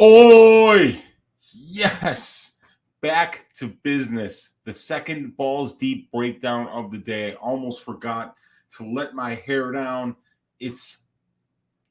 Oi! Yes! Back to business. The second balls deep breakdown of the day. I almost forgot to let my hair down. It's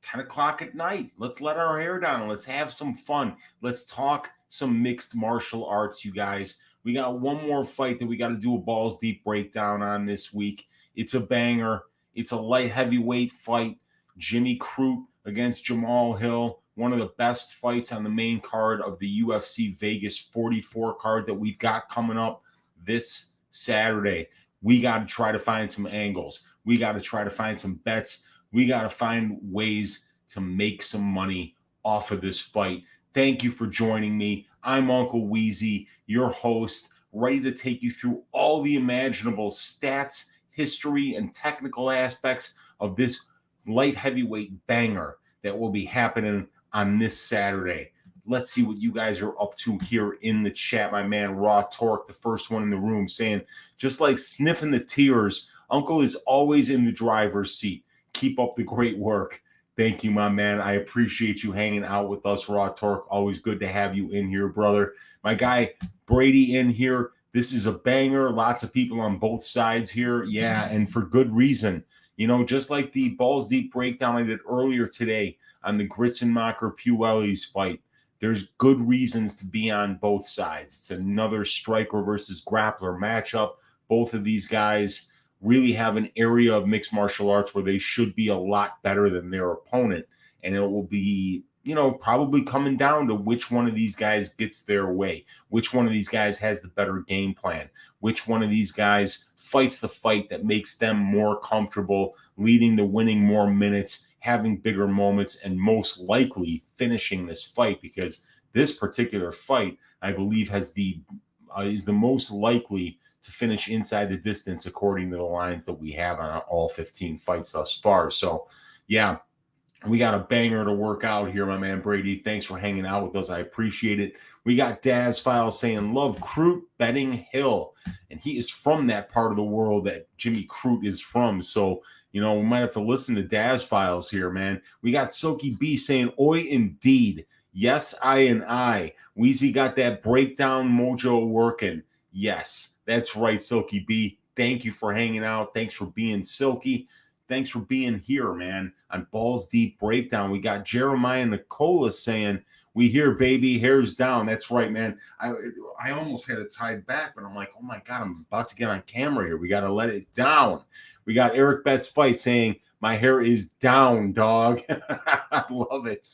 10 o'clock at night. Let's let our hair down. Let's have some fun. Let's talk some mixed martial arts, you guys. We got one more fight that we got to do a balls deep breakdown on this week. It's a banger. It's a light heavyweight fight. Jimmy Crute against Jamahal Hill. One of the best fights on the main card of the UFC Vegas 44 card that we've got coming up this Saturday. We got to try to find some angles. We got to try to find some bets. We got to find ways to make some money off of this fight. Thank you for joining me. I'm Uncle Weezy, your host, ready to take you through all the imaginable stats, history, and technical aspects of this light heavyweight banger that will be happening on this Saturday. Let's see what you guys are up to here in the chat. My man Raw Torque, the first one in the room, saying, just like sniffing the tears, Uncle is always in the driver's seat. Keep up the great work. Thank you, my man. I appreciate you hanging out with us, Raw Torque. Always good to have you in here, brother. My guy Brady in here. This is a banger. Lots of people on both sides here. Yeah, and for good reason. You know, just like the balls deep breakdown I did earlier today on the Gritzenmacher Puelli's fight, there's good reasons to be on both sides. It's another striker versus grappler matchup. Both of these guys really have an area of mixed martial arts where they should be a lot better than their opponent. And it will be, you know, probably coming down to which one of these guys gets their way, which one of these guys has the better game plan, which one of these guys fights the fight that makes them more comfortable, leading to winning more minutes, having bigger moments, and most likely finishing this fight, because this particular fight, I believe, has is the most likely to finish inside the distance according to the lines that we have on all 15 fights thus far. So, yeah, we got a banger to work out here, my man Brady. Thanks for hanging out with us. I appreciate it. We got Daz Files saying, love Crute betting Hill. And he is from that part of the world that Jimmy Crute is from. So, you know, we might have to listen to Daz Files here, man. We got Silky B saying, oi, indeed. Yes, I. Weezy got that breakdown mojo working. Yes, that's right, Silky B. Thank you for hanging out. Thanks for being Silky. Thanks for being here, man, on Balls Deep Breakdown. We got Jeremiah Nicola saying, we hear baby, hairs down. That's right, man. I almost had it tied back, but I'm like, oh my God, I'm about to get on camera here. We got to let it down. We got Eric Betts Fight saying, my hair is down, dog. I love it.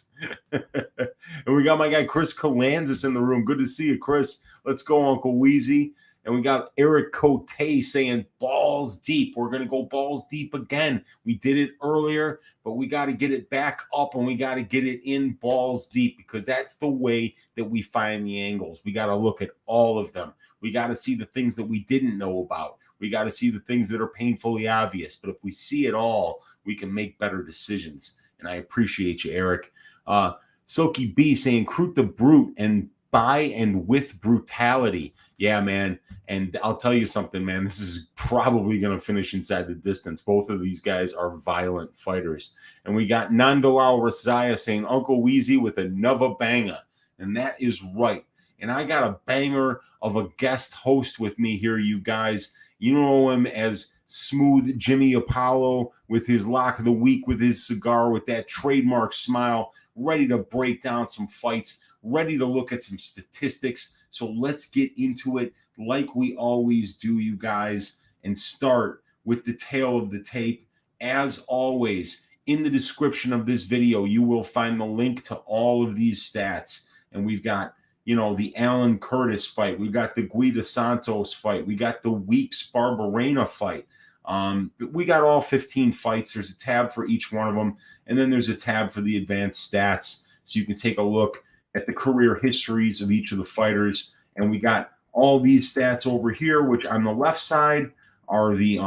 And we got my guy Chris Kalanzis in the room. Good to see you, Chris. Let's go, Uncle Weezy. And we got Eric Cote saying balls deep. We're going to go balls deep again. We did it earlier, but we got to get it back up and we got to get it in balls deep, because that's the way that we find the angles. We got to look at all of them. We got to see the things that we didn't know about. We got to see the things that are painfully obvious. But if we see it all, we can make better decisions. And I appreciate you, Eric. Silky B saying, Crute the Brute and by and with brutality. Yeah, man. And I'll tell you something, man. This is probably going to finish inside the distance. Both of these guys are violent fighters. And we got Nando Al Razaya saying, Uncle Weezy with another banger. And that is right. And I got a banger of a guest host with me here, you guys. You know him as Smooth Jimmy Apollo with his lock of the week, with his cigar, with that trademark smile, ready to break down some fights, ready to look at some statistics. So let's get into it like we always do, you guys, and start with the tail of the tape. As always, in the description of this video, you will find the link to all of these stats. And we've got, you know, the Alan Curtis fight. We got the Guida Santos fight. We got the Weeks Barberena fight. We got all 15 fights. There's a tab for each one of them. And then there's a tab for the advanced stats. So you can take a look at the career histories of each of the fighters. And we got all these stats over here, which on the left side are the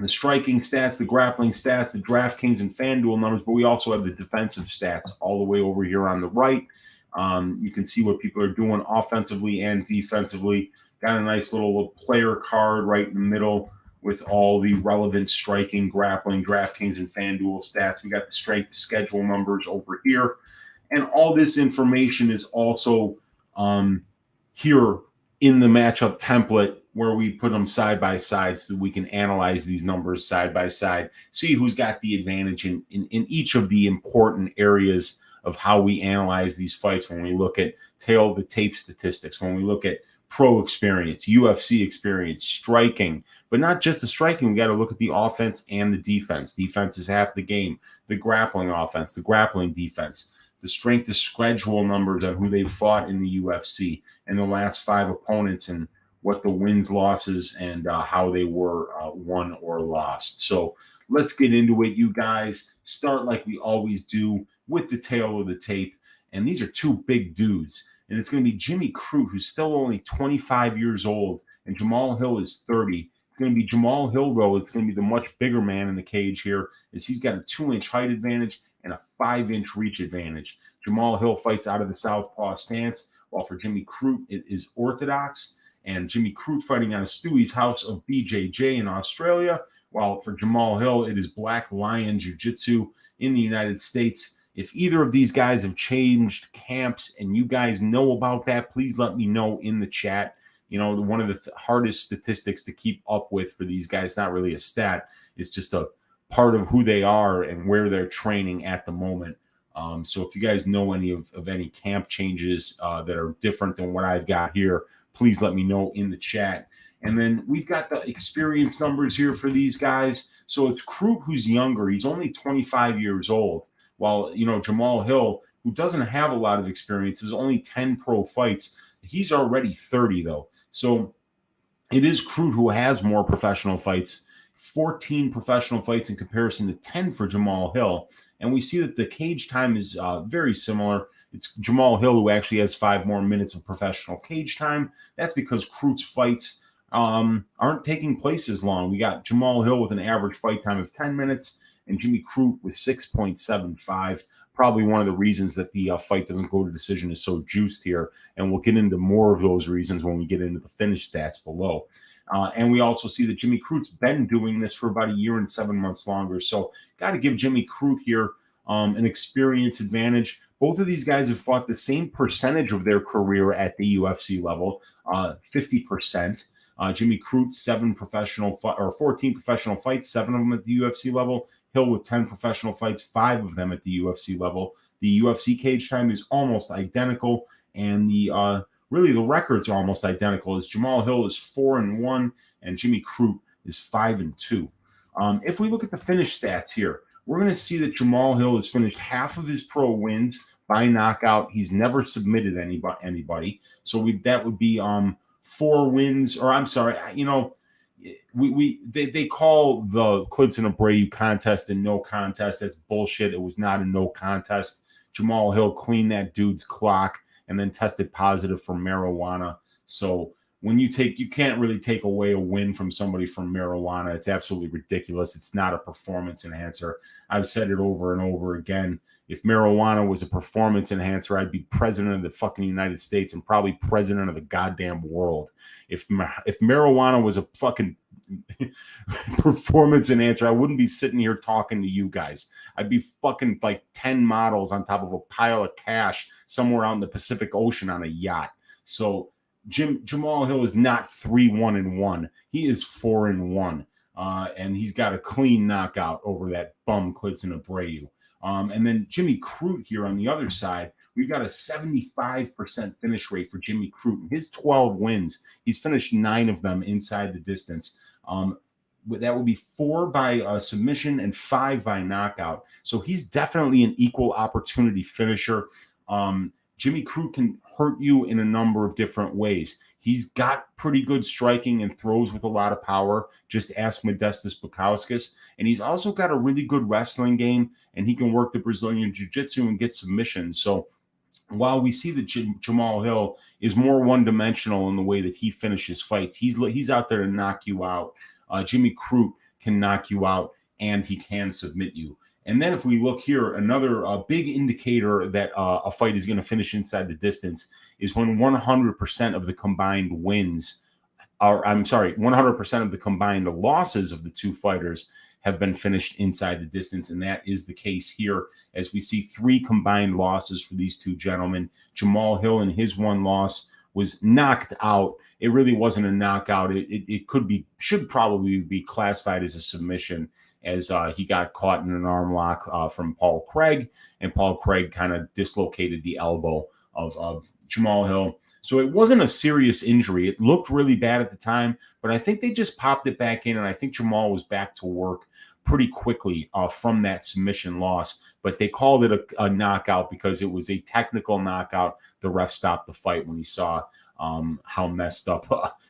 striking stats, the grappling stats, the DraftKings and FanDuel numbers, but we also have the defensive stats all the way over here on the right. You can see what people are doing offensively and defensively. Got a nice little player card right in the middle with all the relevant striking, grappling, DraftKings, and FanDuel stats. We got the strength schedule numbers over here. And all this information is also here in the matchup template where we put them side by side so that we can analyze these numbers side by side, see who's got the advantage in each of the important areas of how we analyze these fights. When we look at tail of the tape statistics, when we look at pro experience, UFC experience, striking, but not just the striking. We got to look at the offense and the defense. Defense is half the game. The grappling offense, the grappling defense, the strength of schedule numbers on who they've fought in the UFC and the last 5 opponents and what the wins, losses, and how they were won or lost. So let's get into it, you guys. Start like we always do with the tail of the tape. And these are 2 big dudes. And it's going to be Jimmy Crute, who's still only 25 years old, and Jamahal Hill is 30. It's going to be Jamahal Hill, though. It's going to be the much bigger man in the cage here, as he's got a 2-inch height advantage and a 5-inch reach advantage. Jamahal Hill fights out of the southpaw stance, while for Jimmy Crute, it is orthodox. And Jimmy Crute fighting out of Stewie's House of BJJ in Australia, while for Jamahal Hill, it is Black Lion Jiu-Jitsu in the United States. If either of these guys have changed camps and you guys know about that, please let me know in the chat. You know, one of the hardest statistics to keep up with for these guys, not really a stat, it's just a part of who they are and where they're training at the moment. So if you guys know any of any camp changes that are different than what I've got here, please let me know in the chat. And then we've got the experience numbers here for these guys. So it's Crute, who's younger. He's only 25 years old. While, you know, Jamahal Hill, who doesn't have a lot of experience, has only 10 pro fights. He's already 30, though. So it is Crute who has more professional fights, 14 professional fights in comparison to 10 for Jamahal Hill. And we see that the cage time is very similar. It's Jamahal Hill who actually has 5 more minutes of professional cage time. That's because Crute's fights aren't taking place as long. We got Jamahal Hill with an average fight time of 10 minutes and Jimmy Crute with 6.75. Probably one of the reasons that the fight doesn't go to decision is so juiced here. And we'll get into more of those reasons when we get into the finish stats below. And we also see that Jimmy Crute's been doing this for about 1 year and 7 months longer. So got to give Jimmy Crute here an experience advantage. Both of these guys have fought the same percentage of their career at the UFC level, 50%. Jimmy Crute, 14 professional fights, 7 of them at the UFC level. Hill with 10 professional fights, 5 of them at the UFC level. The UFC cage time is almost identical, and the records are almost identical. As Jamahal Hill is 4-1, and Jimmy Crute is 5-2. If we look at the finish stats here, we're going to see that Jamahal Hill has finished half of his pro wins by knockout. He's never submitted anybody, so that would be 4 wins, or I'm sorry, you know. They call the Klidson Abreu contest a no contest. That's bullshit. It was not a no contest. Jamahal Hill cleaned that dude's clock and then tested positive for marijuana. So when you can't really take away a win from somebody from marijuana. It's absolutely ridiculous. It's not a performance enhancer. I've said it over and over again. If marijuana was a performance enhancer, I'd be president of the fucking United States and probably president of the goddamn world. If marijuana was a fucking performance enhancer, I wouldn't be sitting here talking to you guys. I'd be fucking like 10 models on top of a pile of cash somewhere out in the Pacific Ocean on a yacht. So Jamahal Hill is not 3-1-1. He is 4-1. And he's got a clean knockout over that bum Klidson Abreu. And then Jimmy Crute here on the other side, we've got a 75% finish rate for Jimmy Crute. His 12 wins, he's finished 9 of them inside the distance. That would be 4 by submission and 5 by knockout. So he's definitely an equal opportunity finisher. Jimmy Crute can hurt you in a number of different ways. He's got pretty good striking and throws with a lot of power. Just ask Modestas Bukauskas. And he's also got a really good wrestling game, and he can work the Brazilian Jiu-Jitsu and get submissions. So while we see that Jamahal Hill is more one-dimensional in the way that he finishes fights, he's out there to knock you out. Jimmy Crute can knock you out, and he can submit you. And then if we look here, another big indicator that a fight is going to finish inside the distance is when 100% of the combined wins, 100% of the combined losses of the two fighters have been finished inside the distance, and that is the case here as we see 3 combined losses for these two gentlemen. Jamahal Hill in his one loss was knocked out. It really wasn't a knockout. It should probably be classified as a submission, as he got caught in an arm lock from Paul Craig, and Paul Craig kind of dislocated the elbow of Jamahal Hill. So it wasn't a serious injury. It looked really bad at the time, but I think they just popped it back in, and I think Jamahal was back to work pretty quickly from that submission loss. But they called it a knockout because it was a technical knockout. The ref stopped the fight when he saw how messed up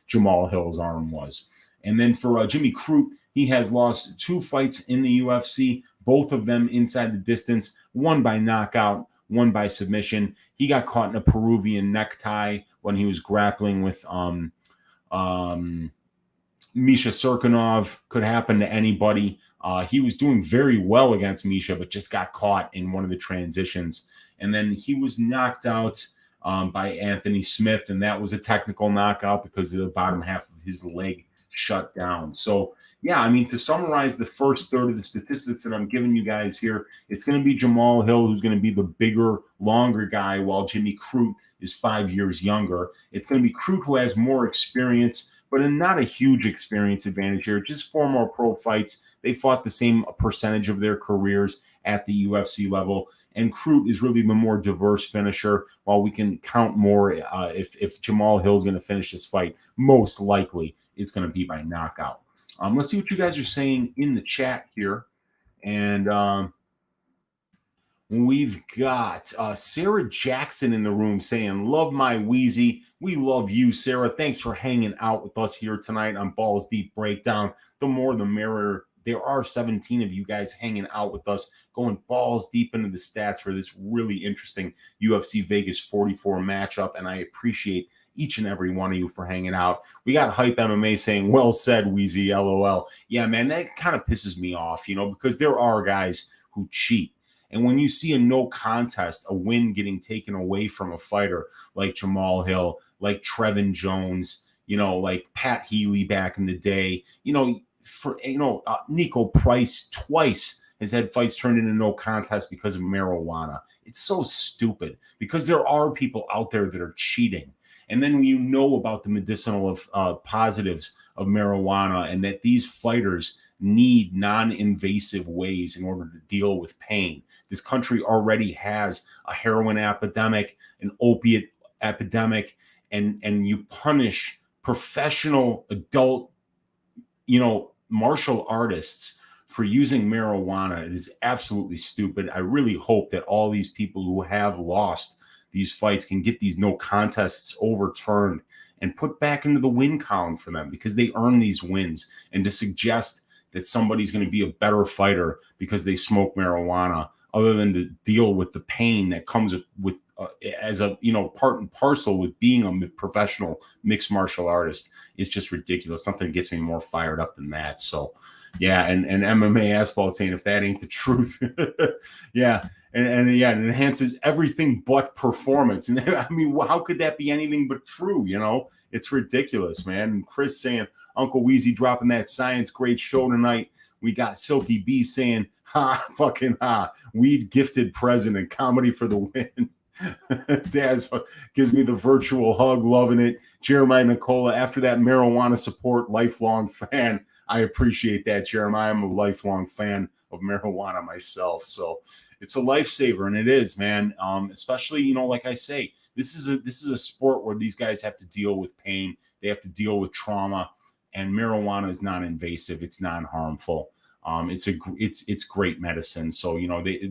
Jamahal Hill's arm was. And then for Jimmy Crute, he has lost 2 fights in the UFC, both of them inside the distance, one by knockout, one by submission. He got caught in a Peruvian necktie when he was grappling with Misha Serkinov. Could happen to anybody. He was doing very well against Misha, but just got caught in one of the transitions. And then he was knocked out by Anthony Smith, and that was a technical knockout because the bottom half of his leg shut down. So, yeah, I mean, to summarize the first third of the statistics that I'm giving you guys here, it's going to be Jamahal Hill who's going to be the bigger, longer guy, while Jimmy Crute is 5 years younger. It's going to be Crute who has more experience, but not a huge experience advantage here. Just 4 more pro fights. They fought the same percentage of their careers at the UFC level. And Crute is really the more diverse finisher, while we can count more if Jamahal Hill is going to finish this fight. Most likely it's going to be by knockout. Let's see what you guys are saying in the chat here. And we've got Sarah Jackson in the room saying, love my Weezy. We love you, Sarah. Thanks for hanging out with us here tonight on Balls Deep Breakdown. The more the merrier. There are 17 of you guys hanging out with us, going balls deep into the stats for this really interesting UFC Vegas 44 matchup, and I appreciate each and every one of you for hanging out. We got Hype MMA saying, well said, Weezy, LOL. Yeah, man, that kind of pisses me off, because there are guys who cheat. And when you see a no contest, a win getting taken away from a fighter like Jamahal Hill, like Trevin Jones, like Pat Healy back in the day, Nico Price twice has had fights turned into no contest because of marijuana. It's so stupid because there are people out there that are cheating. And then when you know about the medicinal positives of marijuana, and that these fighters need non-invasive ways in order to deal with pain. This country already has a heroin epidemic, an opiate epidemic, and you punish professional adult, martial artists for using marijuana. It is absolutely stupid. I really hope that all these people who have lost these fights can get these no contests overturned and put back into the win column for them, because they earn these wins. And to suggest that somebody's going to be a better fighter because they smoke marijuana, other than to deal with the pain that comes with as a part and parcel with being a professional mixed martial artist, is just ridiculous. Nothing gets me more fired up than that. So yeah, and MMA Asphalt saying, if that ain't the truth. Yeah. And it enhances everything but performance. And I mean, how could that be anything but true? It's ridiculous, man. And Chris saying, Uncle Weezy dropping that science. Great show tonight. We got Silky B saying, ha, fucking ha. Weed gifted president. Comedy for the win. Daz gives me the virtual hug. Loving it. Jeremiah Nicola, after that marijuana support, lifelong fan. I appreciate that, Jeremiah. I'm a lifelong fan of marijuana myself. So it's a lifesaver, and it is, man. Especially, like I say, this is a sport where these guys have to deal with pain. They have to deal with trauma, and marijuana is non-invasive. It's non-harmful. It's great medicine. So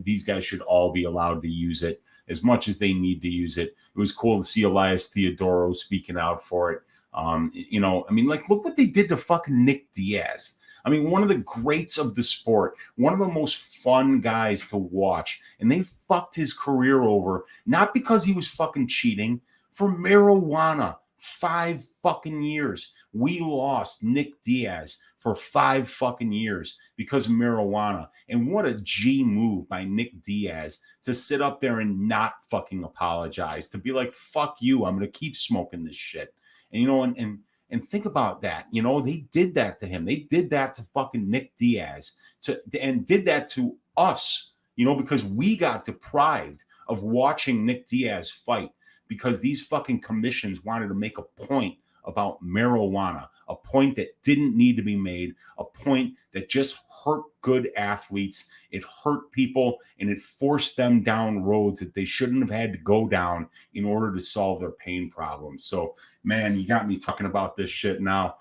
these guys should all be allowed to use it as much as they need to use it. It was cool to see Elias Theodoro speaking out for it. Look what they did to fucking Nick Diaz. I mean, one of the greats of the sport, one of the most fun guys to watch, and they fucked his career over, not because he was fucking cheating, for marijuana. 5 fucking years. We lost Nick Diaz for 5 fucking years because of marijuana. And what a G move by Nick Diaz to sit up there and not fucking apologize, to be like, fuck you, I'm going to keep smoking this shit. And think about that. They did that to him. They did that to fucking Nick Diaz and did that to us, because we got deprived of watching Nick Diaz fight because these fucking commissions wanted to make a point about marijuana, a point that didn't need to be made, a point that just hurt good athletes. It hurt people and it forced them down roads that they shouldn't have had to go down in order to solve their pain problems. So, man, you got me talking about this shit now.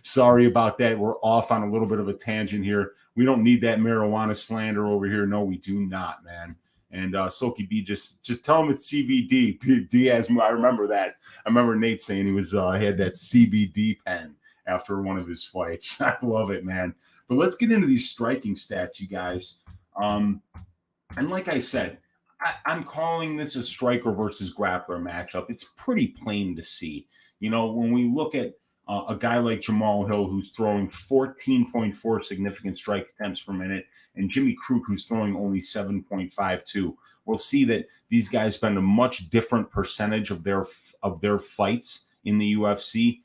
Sorry about that. We're off on a little bit of a tangent here. We don't need that marijuana slander over here. No, we do not, man. And Silky B, just tell him it's CBD. Diaz, I remember that. I remember Nate saying he had that CBD pen after one of his fights. I love it, man. But let's get into these striking stats, you guys. And like I said, I'm calling this a striker versus grappler matchup. It's pretty plain to see. When we look at a guy like Jamahal Hill, who's throwing 14.4 significant strike attempts per minute, and Jimmy Crute, who's throwing only 7.52. We'll see that these guys spend a much different percentage of their fights in the UFC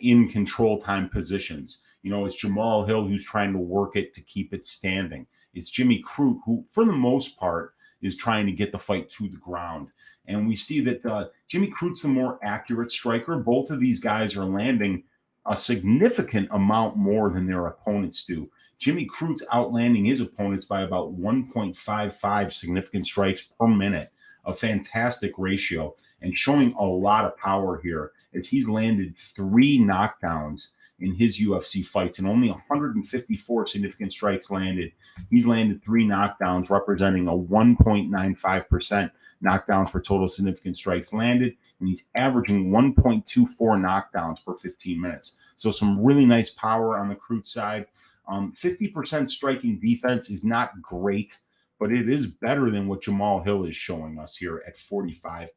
in control time positions. It's Jamahal Hill who's trying to work it to keep it standing. It's Jimmy Crute who, for the most part, is trying to get the fight to the ground. And we see that Jimmy Crute's the more accurate striker. Both of these guys are landing a significant amount more than their opponents do. Jimmy Crute's outlanding his opponents by about 1.55 significant strikes per minute, a fantastic ratio, and showing a lot of power here as he's landed 3 knockdowns in his UFC fights and only 154 significant strikes landed. He's landed 3 knockdowns, representing a 1.95% knockdowns per total significant strikes landed, and he's averaging 1.24 knockdowns per 15 minutes. So some really nice power on the Crute side. 50% striking defense is not great, but it is better than what Jamahal Hill is showing us here at 45%.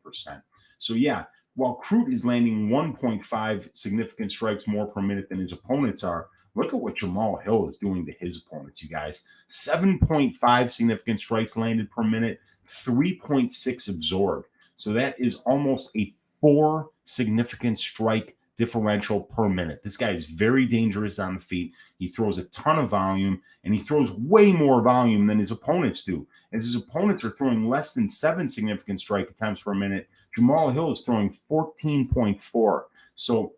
So yeah, while Crute is landing 1.5 significant strikes more per minute than his opponents are, look at what Jamahal Hill is doing to his opponents, you guys. 7.5 significant strikes landed per minute, 3.6 absorbed. So that is almost a 4 significant strike differential per minute. This guy is very dangerous on the feet. He throws a ton of volume, and he throws way more volume than his opponents do. As his opponents are throwing less than 7 significant strike attempts per minute, Jamahal Hill is throwing 14.4. So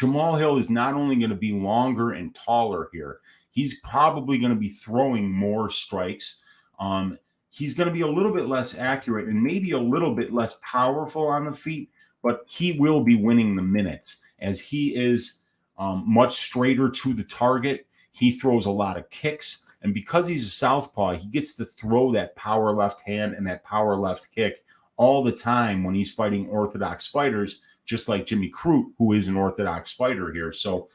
Jamahal Hill is not only going to be longer and taller here, he's probably going to be throwing more strikes. He's going to be a little bit less accurate and maybe a little bit less powerful on the feet, but he will be winning the minutes as he is much straighter to the target. He throws a lot of kicks, and because he's a southpaw, he gets to throw that power left hand and that power left kick all the time when he's fighting orthodox fighters, just like Jimmy Crute, who is an orthodox fighter here. So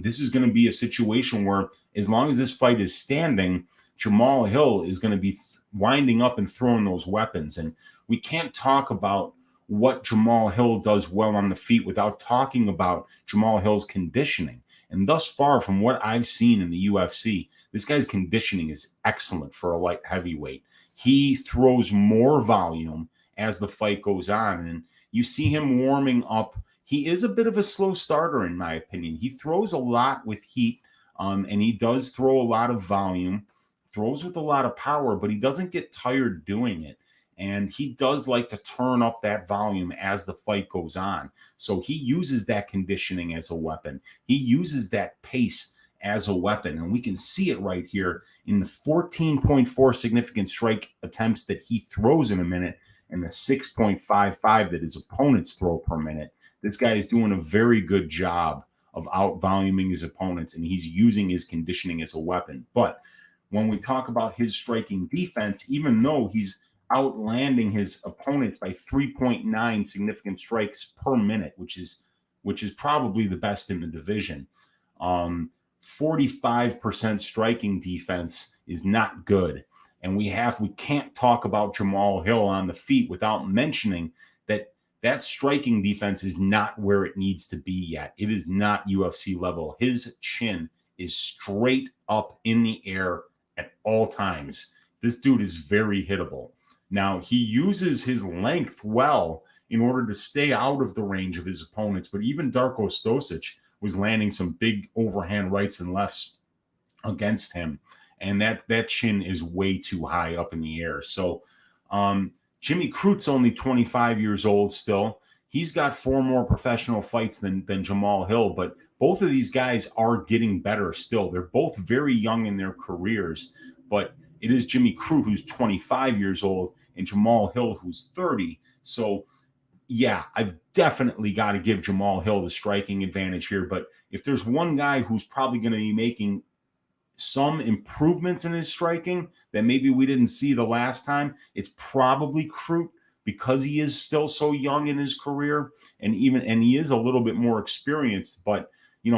this is going to be a situation where as long as this fight is standing, Jamahal Hill is going to be winding up and throwing those weapons. And we can't talk about what Jamahal Hill does well on the feet without talking about Jamahal Hill's conditioning. And thus far, from what I've seen in the UFC, this guy's conditioning is excellent for a light heavyweight. He throws more volume as the fight goes on, and you see him warming up. He is a bit of a slow starter, in my opinion. He throws a lot with heat, and he does throw a lot of volume, throws with a lot of power, but he doesn't get tired doing it. And he does like to turn up that volume as the fight goes on. So he uses that conditioning as a weapon. He uses that pace as a weapon. And we can see it right here in the 14.4 significant strike attempts that he throws in a minute and the 6.55 that his opponents throw per minute. This guy is doing a very good job of out-voluming his opponents, and he's using his conditioning as a weapon. But when we talk about his striking defense, even though he's outlanding his opponents by 3.9 significant strikes per minute, which is probably the best in the division. 45% striking defense is not good. And we can't talk about Jamahal Hill on the feet without mentioning that striking defense is not where it needs to be yet. It is not UFC level. His chin is straight up in the air at all times. This dude is very hittable. Now, he uses his length well in order to stay out of the range of his opponents, but even Darko Stosic was landing some big overhand rights and lefts against him. And that chin is way too high up in the air. So Jimmy Crute's only 25 years old still. He's got 4 more professional fights than Jamahal Hill, but both of these guys are getting better still. They're both very young in their careers, but it is Jimmy Crute who's 25 years old and Jamahal Hill who's 30. So yeah, I've definitely got to give Jamahal Hill the striking advantage here. But if there's one guy who's probably going to be making some improvements in his striking that maybe we didn't see the last time, it's probably Crute, because he is still so young in his career, and he is a little bit more experienced, but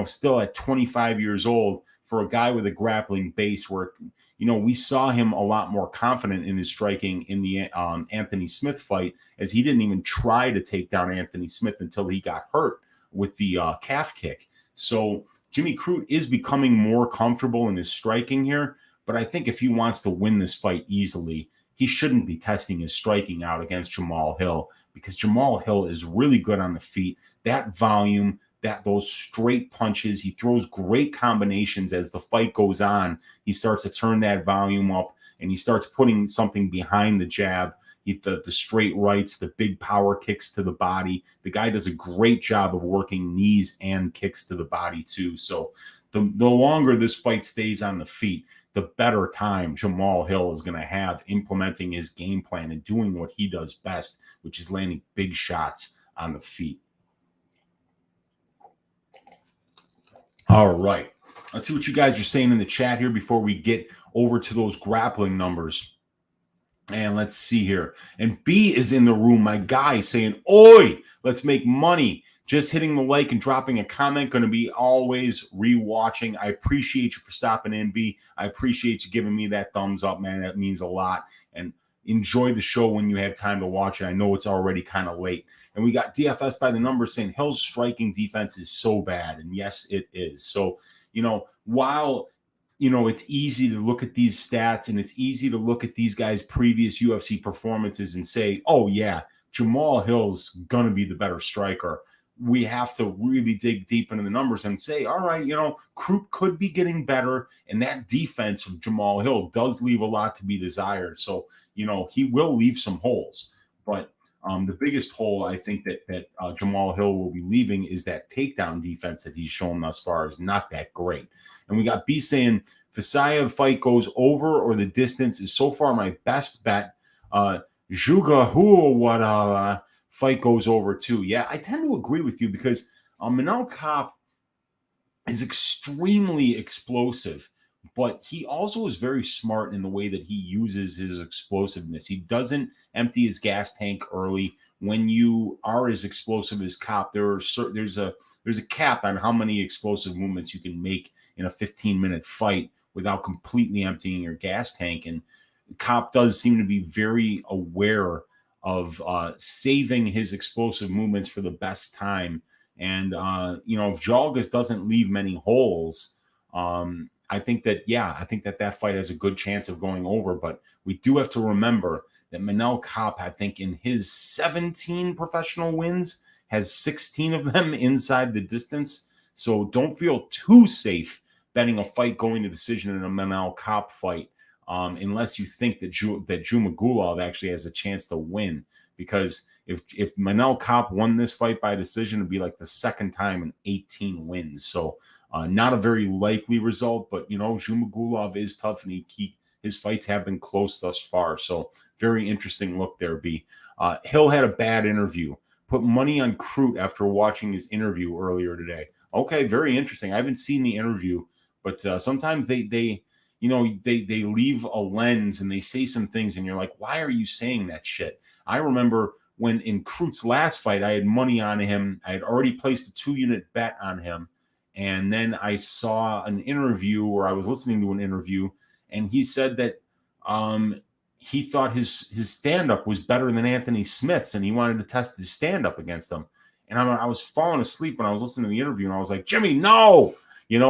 still at 25 years old, for a guy with a grappling base, where we saw him a lot more confident in his striking in the Anthony Smith fight, as he didn't even try to take down Anthony Smith until he got hurt with the calf kick. So Jimmy Crute is becoming more comfortable in his striking here, but I think if he wants to win this fight easily, he shouldn't be testing his striking out against Jamahal Hill, because Jamahal Hill is really good on the feet. That volume, those straight punches, he throws great combinations. As the fight goes on, he starts to turn that volume up, and he starts putting something behind the jab. The straight rights, the big power kicks to the body. The guy does a great job of working knees and kicks to the body too. So the longer this fight stays on the feet, the better time Jamahal Hill is going to have implementing his game plan and doing what he does best, which is landing big shots on the feet. All right. Let's see what you guys are saying in the chat here before we get over to those grappling numbers. And let's see here. And B is in the room, my guy, saying, "Oi, let's make money." Just hitting the like and dropping a comment. Going to be always rewatching. I appreciate you for stopping in, B. I appreciate you giving me that thumbs up, man. That means a lot. And enjoy the show when you have time to watch it. I know it's already kind of late. And we got DFS by the numbers saying Hill's striking defense is so bad. And yes, it is. So, while it's easy to look at these stats and it's easy to look at these guys' previous UFC performances and say, oh, yeah, Jamahal Hill's going to be the better striker. We have to really dig deep into the numbers and say, all right, Crute could be getting better. And that defense of Jamahal Hill does leave a lot to be desired. So, he will leave some holes. But the biggest hole I think that Jamahal Hill will be leaving is that takedown defense that he's shown thus far is not that great. And we got B saying, Vasayev fight goes over or the distance is so far my best bet. Juga Huawara fight goes over too. Yeah, I tend to agree with you, because Manel Kape is extremely explosive, but he also is very smart in the way that he uses his explosiveness. He doesn't empty his gas tank early. When you are as explosive as Kape, there's a cap on how many explosive movements you can make in a 15-minute fight without completely emptying your gas tank. And Kape does seem to be very aware of saving his explosive movements for the best time. And, if Jalgas doesn't leave many holes, I think that fight has a good chance of going over. But we do have to remember that Manel Kape, I think in his 17 professional wins, has 16 of them inside the distance. So don't feel too safe betting a fight going to decision in a Manel Kape fight, unless you think that Jamahal actually has a chance to win. Because if Manel Kape won this fight by decision, it'd be like the second time in 18 wins. So not a very likely result, but Jamahal is tough, and his fights have been close thus far. So very interesting look there, B. Hill had a bad interview. Put money on Crute after watching his interview earlier today. Okay, very interesting. I haven't seen the interview, but sometimes they leave a lens and they say some things, and you're like, why are you saying that shit? I remember when in Crute's last fight, I had money on him. I had already placed a 2-unit bet on him. And then I saw an interview, or I was listening to an interview, and he said that he thought his stand-up was better than Anthony Smith's, and he wanted to test his stand-up against him. And I was falling asleep when I was listening to the interview, and I was like, Jimmy, no! And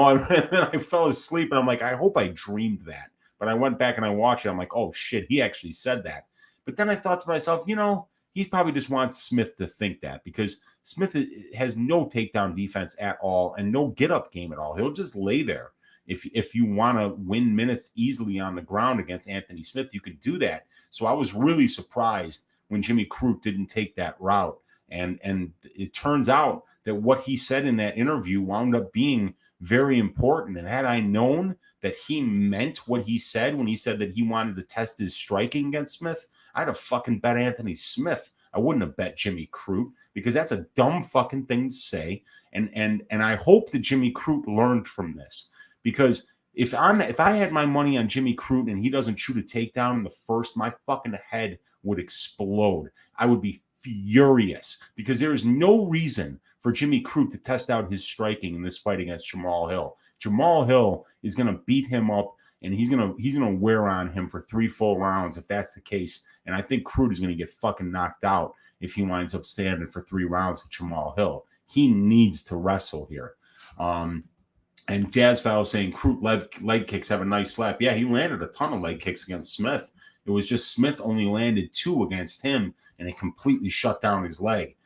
then I fell asleep, and I'm like, I hope I dreamed that. But I went back and I watched it. I'm like, oh, shit, he actually said that. But then I thought to myself, he probably just wants Smith to think that, because Smith has no takedown defense at all and no get-up game at all. He'll just lay there. If you want to win minutes easily on the ground against Anthony Smith, you could do that. So I was really surprised when Jimmy Crute didn't take that route. And it turns out that what he said in that interview wound up being very important. And had I known that he meant what he said when he said that he wanted to test his striking against Smith, I'd have fucking bet Anthony Smith. I wouldn't have bet Jimmy Crute, because that's a dumb fucking thing to say. And I hope that Jimmy Crute learned from this, because if I had my money on Jimmy Crute and he doesn't shoot a takedown in the first, my fucking head would explode. I would be furious, because there is no reason for Jimmy Crute to test out his striking in this fight against Jamahal Hill. Jamahal Hill is going to beat him up, and he's gonna wear on him for 3 full rounds if that's the case. And I think Crute is going to get fucking knocked out if he winds up standing for 3 rounds with Jamahal Hill. He needs to wrestle here. And Jazz Fowl saying Crute leg kicks have a nice slap. Yeah, he landed a ton of leg kicks against Smith. It was just Smith only landed 2 against him, and it completely shut down his leg.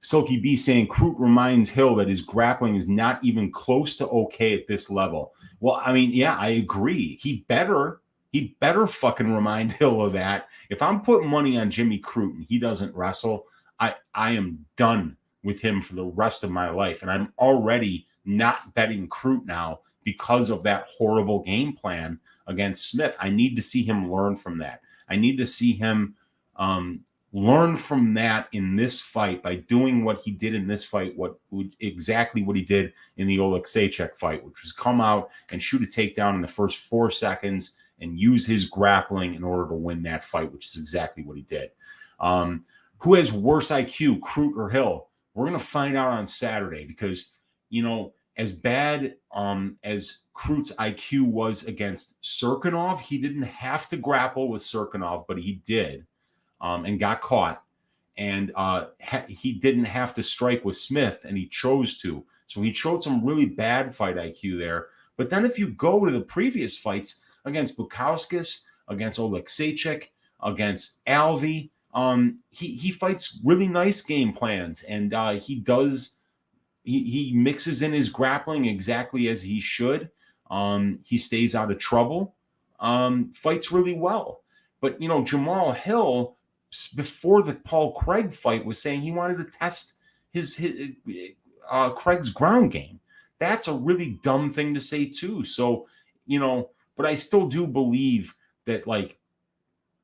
Silky B saying Crute reminds Hill that his grappling is not even close to okay at this level. Well, I mean, yeah, I agree. He better fucking remind Hill of that. If I'm putting money on Jimmy Crute and he doesn't wrestle, I am done with him for the rest of my life. And I'm already not betting Crute now because of that horrible game plan against Smith. I need to see him learn from that. I need to see him learn from that in this fight by doing what he did in this fight, exactly what he did in the Oleksiejczuk fight, which was come out and shoot a takedown in the first 4 seconds and use his grappling in order to win that fight, which is exactly what he did. Who has worse IQ, Crute or Hill? We're going to find out on Saturday, because, you know, as bad as Crute's IQ was against Serkinov, he didn't have to grapple with Serkinov, but he did, and got caught. And he didn't have to strike with Smith, and he chose to. So he showed some really bad fight IQ there. But then if you go to the previous fights against Bukauskas, against Oleksiejczuk, against Alvey, he fights really nice game plans, and he mixes in his grappling exactly as he should. He stays out of trouble, fights really well. But, you know, Jamahal Hill, before the Paul Craig fight, was saying he wanted to test his Craig's ground game. That's a really dumb thing to say too. So, you know, but I still do believe that, like,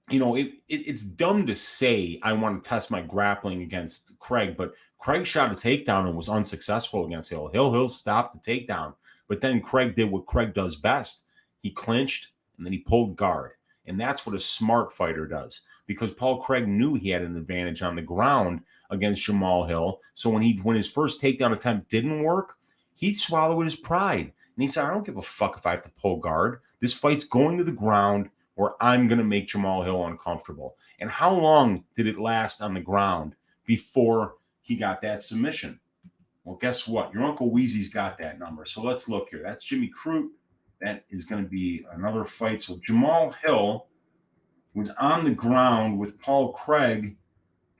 you know, it's dumb to say I want to test my grappling against Craig, but Craig shot a takedown and was unsuccessful against Hill. Hill stopped the takedown, but then Craig did what Craig does best. He clinched and then he pulled guard. And that's what a smart fighter does, because Paul Craig knew he had an advantage on the ground against Jamahal Hill. So when his first takedown attempt didn't work, he swallowed his pride. And he said, I don't give a fuck if I have to pull guard. This fight's going to the ground, or I'm going to make Jamahal Hill uncomfortable. And how long did it last on the ground before he got that submission? Well, guess what? Your Uncle Weezy's got that number. So let's look here. That's Jimmy Crute. That is going to be another fight. So Jamahal Hill was on the ground with Paul Craig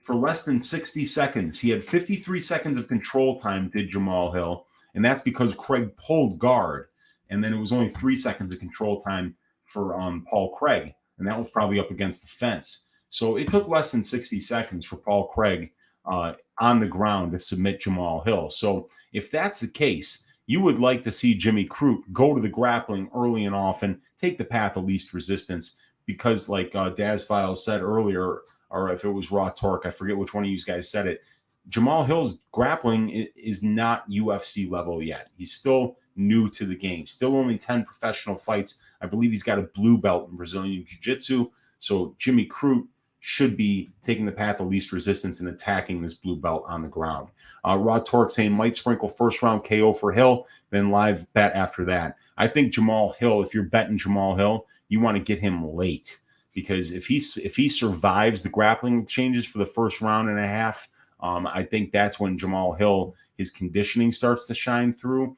for less than 60 seconds. He had 53 seconds of control time, did Jamahal Hill. And that's because Craig pulled guard. And then it was only 3 seconds of control time for Paul Craig. And that was probably up against the fence. So it took less than 60 seconds for Paul Craig on the ground to submit Jamahal Hill. So if that's the case, you would like to see Jimmy Crute go to the grappling early and often, take the path of least resistance, because like Daz Files said earlier, or if it was Raw Torque, I forget which one of you guys said it, Jamahal Hill's grappling is not UFC level yet. He's still new to the game, still only 10 professional fights. I believe he's got a blue belt in Brazilian Jiu-Jitsu. So Jimmy Crute should be taking the path of least resistance and attacking this blue belt on the ground. Raw Torque saying might sprinkle first round KO for Hill, then live bet after that. I think Jamahal Hill, if you're betting Jamahal Hill, you want to get him late, because if he survives the grappling changes for the first round and a half, I think that's when Jamahal Hill, his conditioning starts to shine through.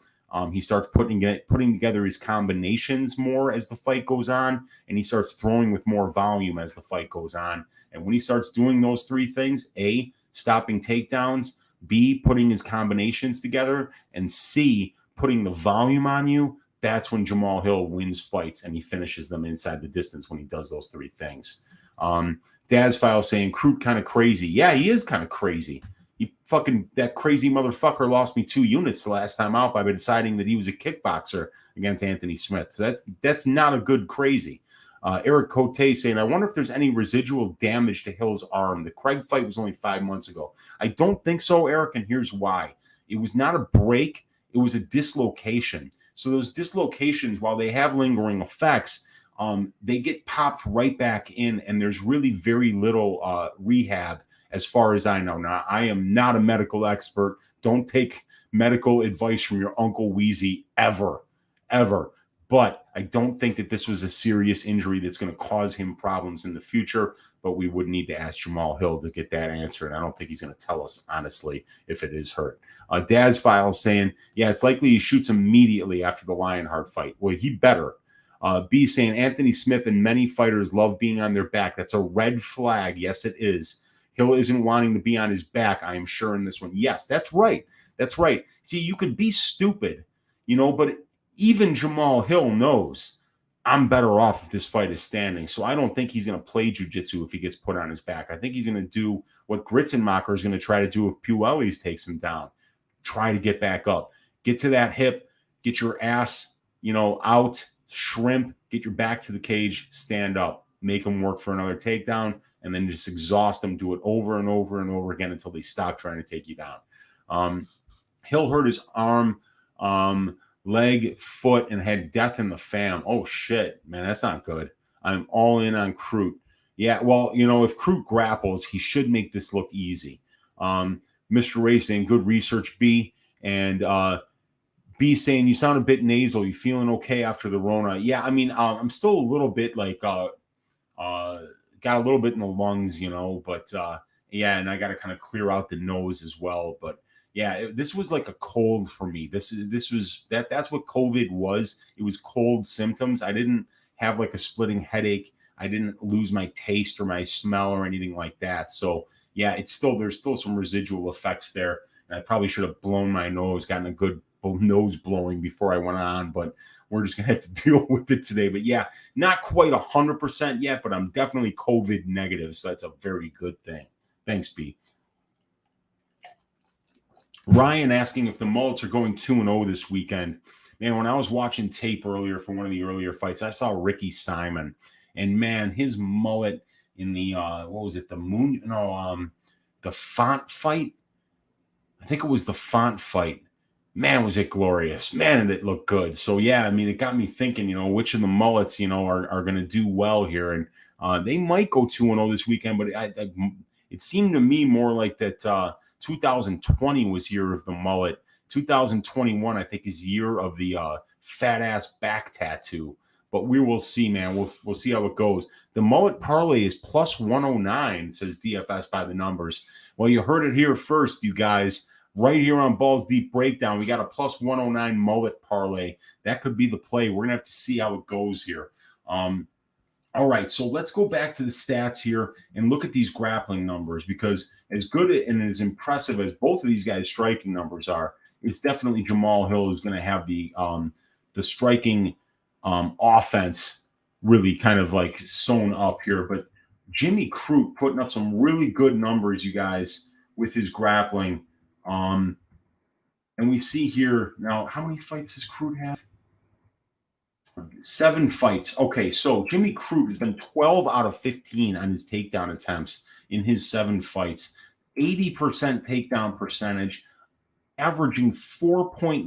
He starts putting together his combinations more as the fight goes on, and he starts throwing with more volume as the fight goes on. And when he starts doing those 3 things, A, stopping takedowns, B, putting his combinations together, and C, putting the volume on you, that's when Jamahal Hill wins fights and he finishes them inside the distance when he does those three things. Daz File saying Crute kind of crazy. Yeah, he is kind of crazy. That crazy motherfucker lost me 2 units the last time out by deciding that he was a kickboxer against Anthony Smith. So that's not a good crazy. Eric Cote saying, I wonder if there's any residual damage to Hill's arm. The Craig fight was only 5 months ago. I don't think so, Eric, and here's why. It was not a break. It was a dislocation. So those dislocations, while they have lingering effects, they get popped right back in, and there's really very little rehab as far as I know. Now, I am not a medical expert. Don't take medical advice from your Uncle Weezy ever. But I don't think that this was a serious injury that's going to cause him problems in the future. But we would need to ask Jamahal Hill to get that answer. And I don't think he's going to tell us, honestly, if it is hurt. Daz Files saying, yeah, it's likely he shoots immediately after the Lionheart fight. Well, he better. B saying, Anthony Smith and many fighters love being on their back. That's a red flag. Yes, it is. Hill isn't wanting to be on his back, I am sure, in this one. Yes, that's right. That's right. See, you could be stupid, but even Jamahal Hill knows I'm better off if this fight is standing. So I don't think he's going to play jiu-jitsu if he gets put on his back. I think he's going to do what Gritzenmacher is going to try to do if Puelles takes him down. Try to get back up. Get to that hip. Get your ass, out. Shrimp. Get your back to the cage. Stand up. Make him work for another takedown. And then just exhaust them. Do it over and over and over again until they stop trying to take you down. Hill hurt his arm, leg, foot, and had death in the fam. Oh, shit, man, that's not good. I'm all in on Crute. Yeah, well, if Crute grapples, he should make this look easy. Mr. Ray saying, good research, B. And B saying, you sound a bit nasal. You feeling okay after the Rona? Yeah, I mean, I'm still a little bit got a little bit in the lungs, but yeah, and I got to kind of clear out the nose as well. But yeah, this was like a cold for me. That's what COVID was. It was cold symptoms. I didn't have like a splitting headache. I didn't lose my taste or my smell or anything like that. So yeah, there's still some residual effects there. And I probably should have blown my nose, gotten a good nose blowing before I went on, but we're just going to have to deal with it today. But yeah, not quite 100% yet, but I'm definitely COVID negative. So that's a very good thing. Thanks, B. Ryan asking if the Mullets are going 2-0 this weekend. Man, when I was watching tape earlier for one of the earlier fights, I saw Ricky Simon. And man, his mullet in the, the Font fight? I think it was the Font fight. Man, was it glorious. Man, and it looked good. So, yeah, I mean, it got me thinking, which of the mullets, are going to do well here. And they might go 2-0 this weekend, but it seemed to me more like that 2020 was year of the mullet. 2021, I think, is year of the fat-ass back tattoo. But we will see, man. We'll see how it goes. The mullet parlay is plus 109, says DFS by the numbers. Well, you heard it here first, you guys. Right here on Balls Deep Breakdown, we got a plus 109 mullet parlay. That could be the play. We're going to have to see how it goes here. All right, so let's go back to the stats here and look at these grappling numbers, because as good and as impressive as both of these guys' striking numbers are, it's definitely Jamahal Hill who's going to have the striking offense really kind of like sewn up here. But Jimmy Crute putting up some really good numbers, you guys, with his grappling. And we see here now, how many fights does Crute have? 7 fights. Okay, so Jimmy Crute has been 12 out of 15 on his takedown attempts in his 7 fights. 80% takedown percentage, averaging 4.97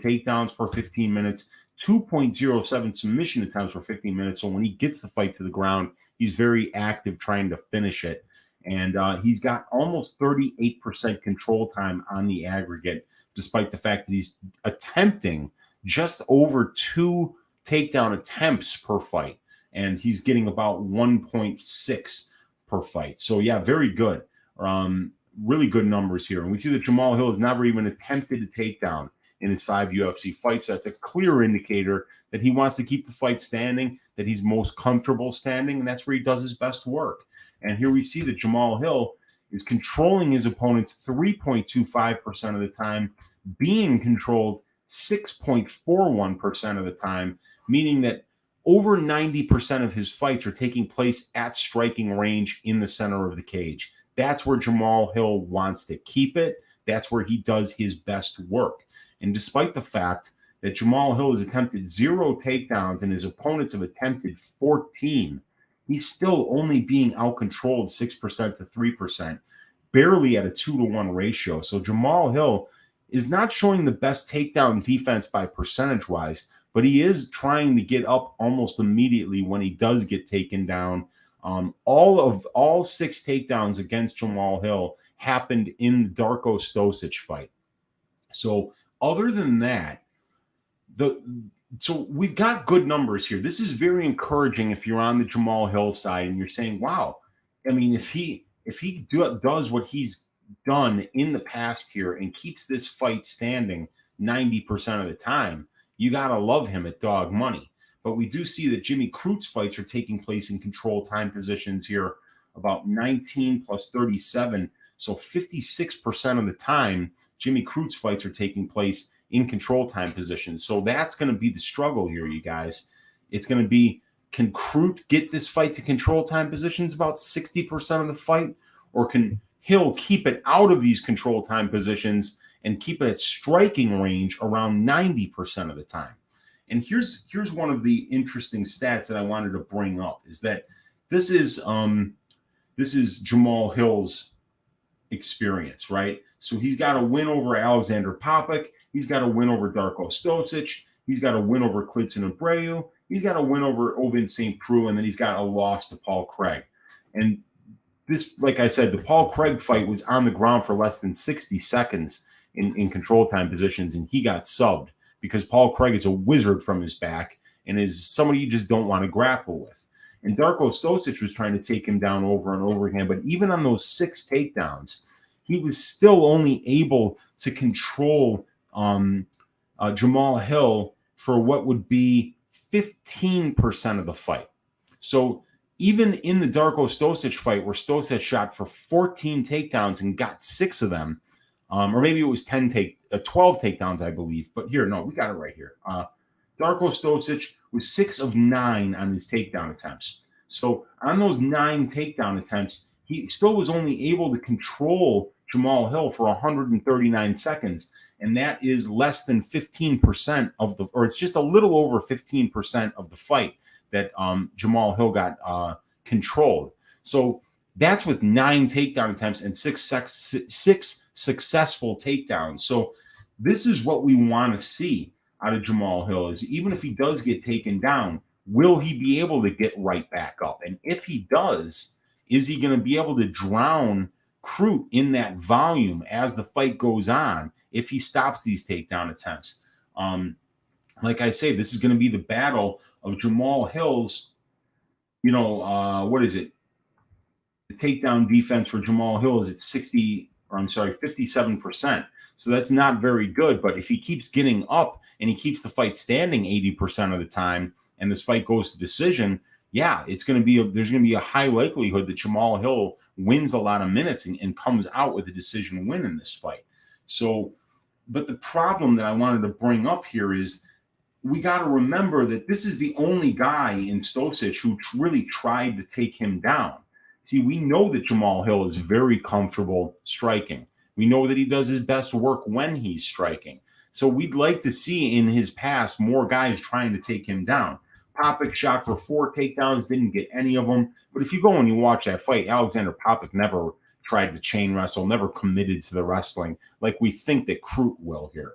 takedowns per 15 minutes, 2.07 submission attempts per 15 minutes. So when he gets the fight to the ground, he's very active trying to finish it. And he's got almost 38% control time on the aggregate, despite the fact that he's attempting just over 2 takedown attempts per fight. And he's getting about 1.6 per fight. So, yeah, very good. Really good numbers here. And we see that Jamahal Hill has never even attempted a takedown in his 5 UFC fights. So that's a clear indicator that he wants to keep the fight standing, that he's most comfortable standing, and that's where he does his best work. And here we see that Jamahal Hill is controlling his opponents 3.25% of the time, being controlled 6.41% of the time, meaning that over 90% of his fights are taking place at striking range in the center of the cage. That's where Jamahal Hill wants to keep it. That's where he does his best work. And despite the fact that Jamahal Hill has attempted 0 takedowns and his opponents have attempted 14, he's still only being outcontrolled 6% to 3%, barely at a 2-to-1 ratio. So Jamahal Hill is not showing the best takedown defense by percentage-wise, but he is trying to get up almost immediately when he does get taken down. All 6 takedowns against Jamahal Hill happened in the Darko Stosic fight. So other than that, so we've got good numbers here. This is very encouraging if you're on the Jamahal Hill side and you're saying, wow, I mean, if he does what he's done in the past here and keeps this fight standing 90% of the time, you got to love him at dog money. But we do see that Jimmy Crute's fights are taking place in control time positions here, about 19 plus 37. So 56% of the time, Jimmy Crute's fights are taking place in control time positions. So that's going to be the struggle here, you guys. It's going to be, can Crute get this fight to control time positions about 60% of the fight? Or can Hill keep it out of these control time positions and keep it at striking range around 90% of the time? And here's one of the interesting stats that I wanted to bring up, is that this is Jamahal Hill's experience, right? So he's got a win over Alexander Popek. He's got a win over Darko Stosic. He's got a win over Klidson Abreu. He's got a win over Ovin St. Preux, and then he's got a loss to Paul Craig. And this, like I said, the Paul Craig fight was on the ground for less than 60 seconds in control time positions, and he got subbed because Paul Craig is a wizard from his back and is somebody you just don't want to grapple with. And Darko Stosic was trying to take him down over and over again, but even on those 6 takedowns, he was still only able to control Jamahal Hill for what would be 15% of the fight. So even in the Darko Stosic fight, where Stosic shot for 14 takedowns and got 6 of them, or maybe it was 12 takedowns, I believe. But here, no, we got it right here. Darko Stosic was 6 of 9 on his takedown attempts. So on those 9 takedown attempts, he still was only able to control Jamahal Hill for 139 seconds. And that is less than 15% of the, or it's just a little over 15% of the fight that Jamahal Hill got controlled. So that's with 9 takedown attempts and 6 successful takedowns. So this is what we want to see out of Jamahal Hill, is even if he does get taken down, will he be able to get right back up? And if he does, is he going to be able to drown Crute in that volume as the fight goes on if he stops these takedown attempts? Like I say, this is going to be the battle of Jamahal Hill's, what is it? The takedown defense for Jamahal Hill is at 57%. So that's not very good. But if he keeps getting up and he keeps the fight standing 80% of the time, and this fight goes to decision, yeah, there's going to be a high likelihood that Jamahal Hill wins a lot of minutes and comes out with a decision win in this fight. So, but the problem that I wanted to bring up here is we got to remember that this is the only guy in Stosic who really tried to take him down. See, we know that Jamahal Hill is very comfortable striking. We know that he does his best work when he's striking. So we'd like to see in his past more guys trying to take him down. Popek shot for 4 takedowns, didn't get any of them. But if you go and you watch that fight, Alexander Popek never tried to chain wrestle, never committed to the wrestling like we think that Crute will here.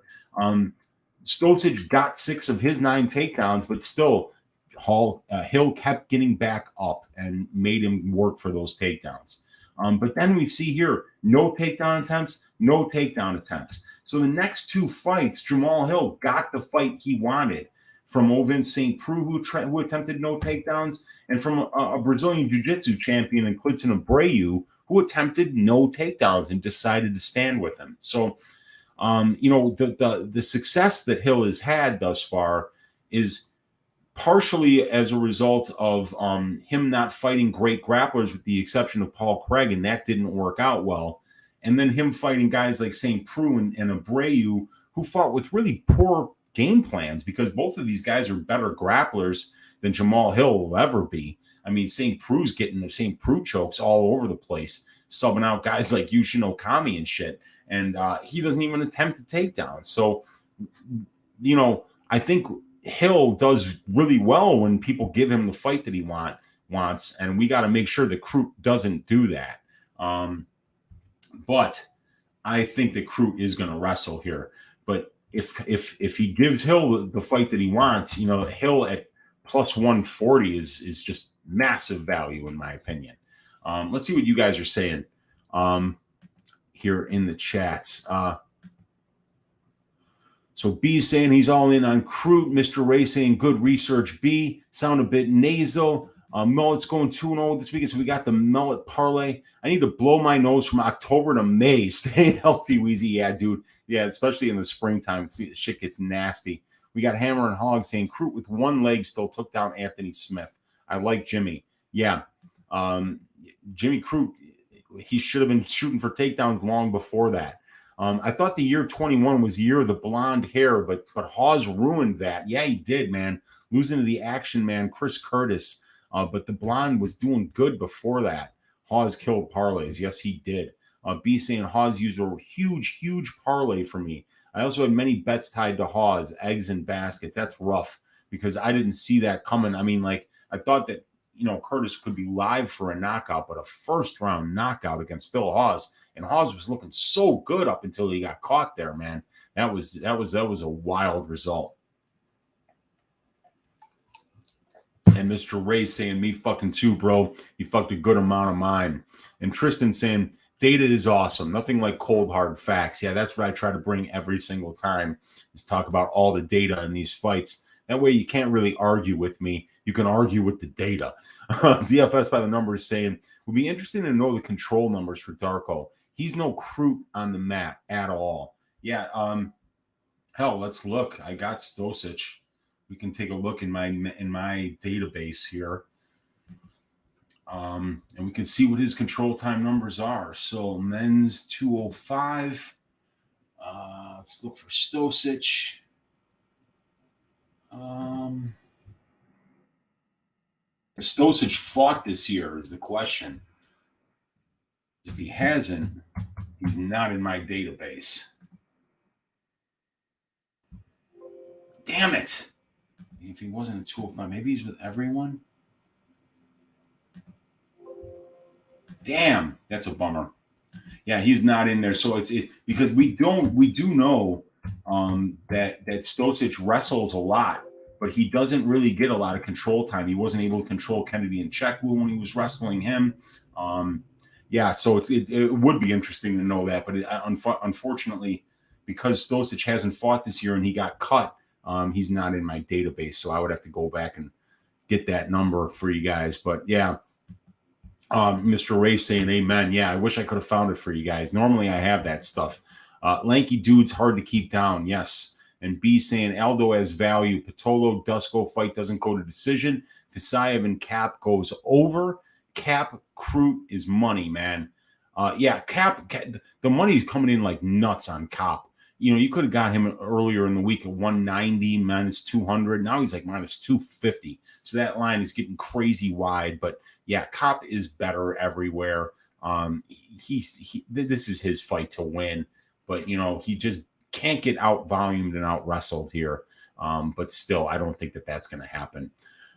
Stosic got 6 of his 9 takedowns, but still Hill kept getting back up and made him work for those takedowns. But then we see here, no takedown attempts, no takedown attempts. So the next 2 fights, Jamahal Hill got the fight he wanted from Ovin St. Preux, who attempted no takedowns, and from a Brazilian Jiu-Jitsu champion in Klidson Abreu, who attempted no takedowns and decided to stand with him. So, the success that Hill has had thus far is partially as a result of him not fighting great grapplers, with the exception of Paul Craig, and that didn't work out well. And then him fighting guys like St. Preux and Abreu, who fought with really poor game plans, because both of these guys are better grapplers than Jamahal Hill will ever be. I mean, St. Prue's getting the St. Prue chokes all over the place, subbing out guys like Yushin Okami and shit. And he doesn't even attempt a takedown. So, you know, I think Hill does really well when people give him the fight that he wants. And we got to make sure that Crute doesn't do that. But I think that Crute is going to wrestle here. But if he gives Hill the fight that he wants, you know, Hill at plus 140 is just massive value in my opinion. Let's see what you guys are saying here in the chats. So B saying he's all in on Crute. Mr. Ray saying good research. B sound a bit nasal. Mullet's going 2-0 this weekend, so we got the mullet parlay. I need to blow my nose from October to May. Stay healthy, Weezy. Yeah, dude. Yeah, especially in the springtime. Shit gets nasty. We got Hammer and Hog saying Crute with one leg still took down Anthony Smith. I like Jimmy. Yeah. Jimmy Crute, he should have been shooting for takedowns long before that. I thought the year 21 was the year of the blonde hair, but Hawes ruined that. Yeah, he did, man. Losing to the action man, Chris Curtis. But the blonde was doing good before that. Hawes killed parlays. Yes, he did. B saying Hawes used a huge parlay for me. I also had many bets tied to Hawes, eggs and baskets. That's rough because I didn't see that coming. I mean, like, I thought that, you know, Curtis could be live for a knockout, but a first round knockout against Phil Hawes. And Hawes was looking so good up until he got caught there, man. That was a wild result. And Mr. Ray saying, me fucking too, bro. He fucked a good amount of mine. And Tristan saying, data is awesome. Nothing like cold, hard facts. Yeah, that's what I try to bring every single time, is talk about all the data in these fights. That way you can't really argue with me. You can argue with the data. DFS by the numbers saying, would be interesting to know the control numbers for Darko. He's no Crute on the mat at all. Yeah, hell, let's look. I got Stosic. We can take a look in my database here. And we can see what his control time numbers are. So men's 205. Let's look for Stosic. Stosic fought this year is the question. If he hasn't, he's not in my database. Damn it. If he wasn't a 205, maybe he's with everyone. Damn, that's a bummer. Yeah, he's not in there. So it's because we do know that Stosic wrestles a lot, but he doesn't really get a lot of control time. He wasn't able to control Kennedy and Checkwu when he was wrestling him. Yeah, so it would be interesting to know that, but unfortunately, because Stosic hasn't fought this year and he got cut, he's not in my database. So I would have to go back and get that number for you guys. But yeah, Mr. Ray saying amen. Yeah, I wish I could have found it for you guys. Normally I have that stuff. Lanky dude's hard to keep down. Yes. And B saying Aldo has value. Patolo Dusko fight doesn't go to decision. Fisayev and Cap goes over. Cap Crute is money, man. Yeah, Cap, the money is coming in like nuts on Cap. You know, you could have got him earlier in the week at 190 minus 200. Now he's like minus 250. So that line is getting crazy wide. But yeah, Cap is better everywhere. This is his fight to win. But, you know, he just can't get out volumed and out wrestled here. But still, I don't think that that's going to happen.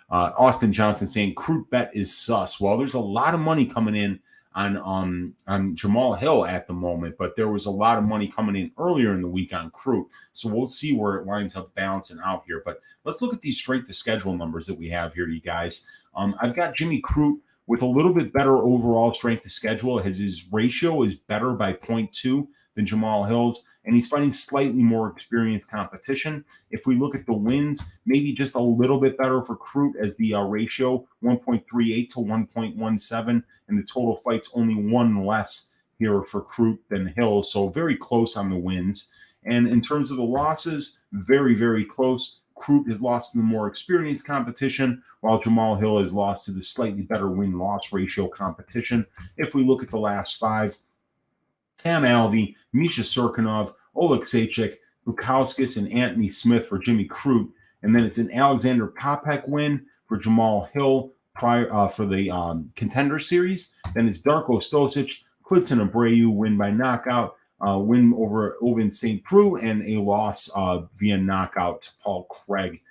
Austin Johnson saying Crute bet is sus. Well, there's a lot of money coming in on Jamahal Hill at the moment, but there was a lot of money coming in earlier in the week on Crute. So we'll see where it winds up balancing out here. But let's look at these strength to schedule numbers that we have here, you guys. I've got Jimmy Crute with a little bit better overall strength to schedule. His ratio is better by 0.2 than Jamahal Hill's, and he's fighting slightly more experienced competition. If we look at the wins, maybe just a little bit better for Crute as the ratio 1.38 to 1.17, and the total fights only one less here for Crute than Hill, so very close on the wins. And in terms of the losses, very, very close. Crute has lost to the more experienced competition, while Jamahal Hill has lost to the slightly better win-loss ratio competition. If we look at the last five, Sam Alvey, Misha Serkinov, Oleksijczyk, Bukowskis and Anthony Smith for Jimmy Crute. And then it's an Alexander Popek win for Jamahal Hill for the Contender Series. Then it's Darko Stosic, Klidson Abreu win by knockout, win over Oven St. Preux, and a loss via knockout to Paul Craig,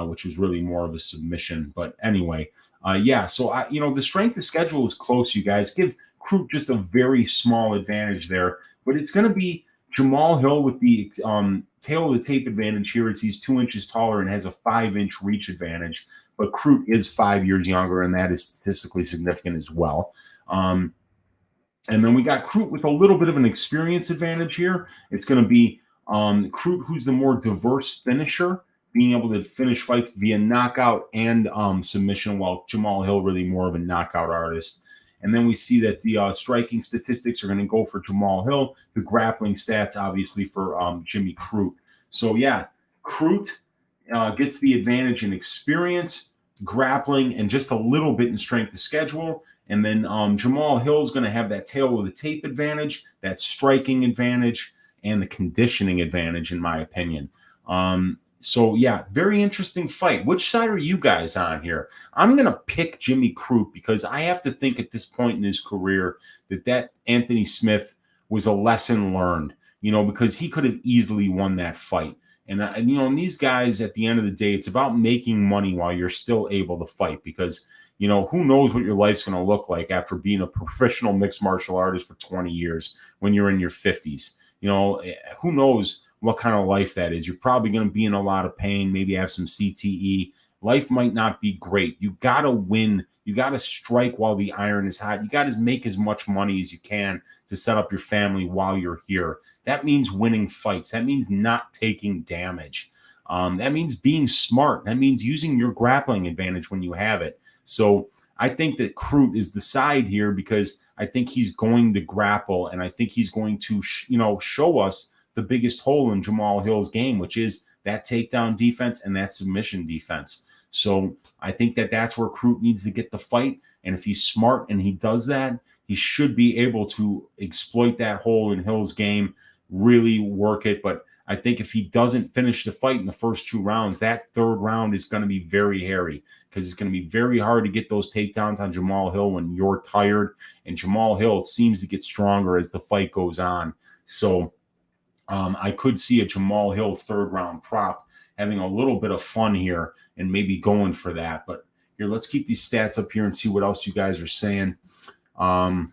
which was really more of a submission. But anyway, so the strength of schedule is close, you guys. Give Crute just a very small advantage there, but it's going to be Jamahal Hill with the tail of the tape advantage here, as he's 2 inches taller and has a 5-inch reach advantage. But Crute is 5 years younger, and that is statistically significant as well. And then we got Crute with a little bit of an experience advantage here. It's going to be Crute, who's the more diverse finisher, being able to finish fights via knockout and submission, while Jamahal Hill really more of a knockout artist. And then we see that the striking statistics are going to go for Jamahal Hill, the grappling stats, obviously, for Jimmy Crute. So, yeah, Crute gets the advantage in experience, grappling, and just a little bit in strength of schedule. And then Jamahal Hill is going to have that tail of the tape advantage, that striking advantage, and the conditioning advantage, in my opinion. So, yeah, very interesting fight. Which side are you guys on here? I'm going to pick Jimmy Crute because I have to think at this point in his career that Anthony Smith was a lesson learned, because he could have easily won that fight. And these guys, at the end of the day, it's about making money while you're still able to fight, because, who knows what your life's going to look like after being a professional mixed martial artist for 20 years when you're in your 50s. Who knows what kind of life that is. You're probably going to be in a lot of pain, maybe have some CTE. Life might not be great. You got to win. You got to strike while the iron is hot. You got to make as much money as you can to set up your family while you're here. That means winning fights. That means not taking damage. That means being smart. That means using your grappling advantage when you have it. So I think that Crute is the side here because I think he's going to grapple, and I think he's going to, show us the biggest hole in Jamahal Hill's game, which is that takedown defense and that submission defense. So I think that's where Crute needs to get the fight. And if he's smart and he does that, he should be able to exploit that hole in Hill's game, really work it. But I think if he doesn't finish the fight in the first 2 rounds, that third round is going to be very hairy, because it's going to be very hard to get those takedowns on Jamahal Hill when you're tired. And Jamahal Hill seems to get stronger as the fight goes on. So I could see a Jamahal Hill third round prop, having a little bit of fun here and maybe going for that. But here, let's keep these stats up here and see what else you guys are saying. Lanky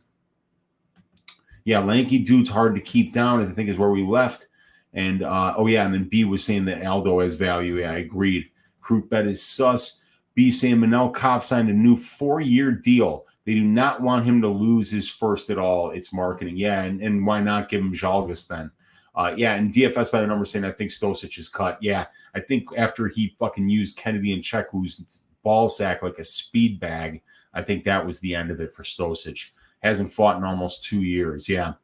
dude's hard to keep down, I think, is where we left. And and then B was saying that Aldo has value. Yeah, I agreed. Crute bet is sus. B saying Manel Kopp signed a new 4-year deal. They do not want him to lose his first at all. It's marketing. Yeah, and why not give him Jalgas then? And DFS by the number saying I think Stosic is cut. Yeah, I think after he fucking used Kennedy and Cheku's ball sack like a speed bag, I think that was the end of it for Stosic. Hasn't fought in almost 2 years. Yeah.